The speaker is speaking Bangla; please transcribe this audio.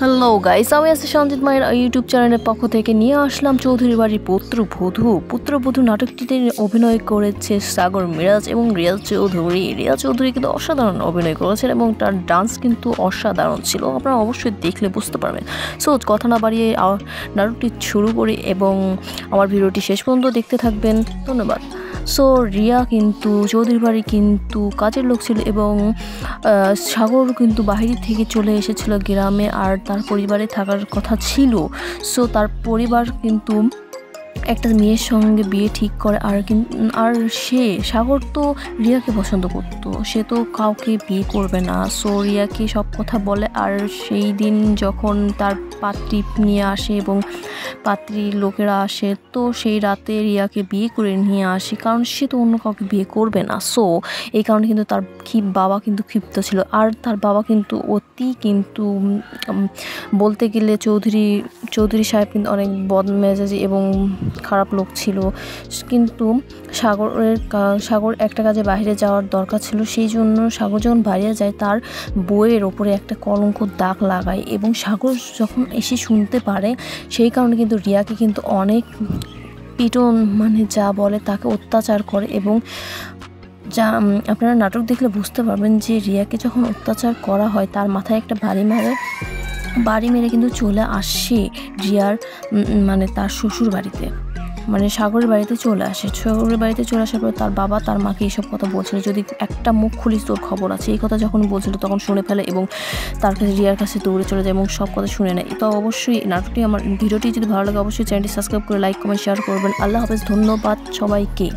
হ্যালো গাইস, আমি আছি সঞ্জিত মায়ের ইউটিউব চ্যানেলের পক্ষ থেকে নিয়ে আসলাম চৌধুরী বাড়ির পুত্রবধূ নাটকটিতে অভিনয় করেছে সাগর মিরাজ এবং রিয়া চৌধুরী কিন্তু অসাধারণ অভিনয় করেছেন এবং তার ডান্স কিন্তু অসাধারণ ছিল। আপনারা অবশ্যই দেখলে বুঝতে পারবেন। সো কথা না বাড়িয়ে নাটকটি শুরু করি এবং আমার ভিডিওটি শেষ পর্যন্ত দেখতে থাকবেন। ধন্যবাদ। সো রিয়া কিন্তু চৌধুরী বাড়ি কিন্তু কাজের লোক ছিল এবং সাগর কিন্তু বাইরে থেকে চলে এসেছিল গ্রামে, আর তার পরিবারে থাকার কথা ছিল। সো তার পরিবার কিন্তু একটা মেয়ের সঙ্গে বিয়ে ঠিক করে, আর সাগর তো রিয়াকে পছন্দ করতো, সে তো কাউকে বিয়ে করবে না। সো রিয়াকে সব কথা বলে, আর সেই দিন যখন তার পাত্রী নিয়ে আসে এবং পাত্রীর লোকেরা আসে, তো সেই রাতে রিয়াকে বিয়ে করে নিয়ে আসে, কারণ সে তো অন্য কাউকে বিয়ে করবে না। সো এই কারণে কিন্তু তার বাবা কিন্তু ক্ষিপ্ত ছিল, আর তার বাবা কিন্তু অতি কিন্তু বলতে গেলে চৌধুরী সাহেব কিন্তু অনেক বদমেজাজি এবং খারাপ লোক ছিল। কিন্তু সাগর একটা কাজে বাইরে যাওয়ার দরকার ছিল, সেই জন্য সাগর যখন বাইরে যায় তার বইয়ের ওপরে একটা কলঙ্ক দাগ লাগায়, এবং সাগর যখন এসে শুনতে পারে, সেই কারণে কিন্তু রিয়াকে কিন্তু অনেক পিটন যা বলে তাকে অত্যাচার করে। এবং যা আপনারা নাটক দেখলে বুঝতে পারবেন যে রিয়াকে যখন অত্যাচার করা হয় তার মাথায় একটা বাড়ি মেরে কিন্তু চলে আসে রিয়ার তার শ্বশুর বাড়িতে, সাগরের বাড়িতে চলে আসে। সাগরের বাড়িতে চলে আসার পর তার বাবা তার মাকে এইসব কথা বলছিল, যদি একটা মুখ খুলিস তোর খবর আছে, এই কথা যখন বলছিল তখন শুনে ফেলে এবং তার কাছে রিয়ার কাছে দৌড়ে চলে যায় এবং সব কথা শুনে নেয়। তো অবশ্যই নাটকটি ভিডিওটি যদি ভালো লাগে অবশ্যই চ্যানেলটি সাবস্ক্রাইব করে লাইক কমেন্ট শেয়ার করবেন। আল্লাহ হাফেজ, ধন্যবাদ সবাইকে।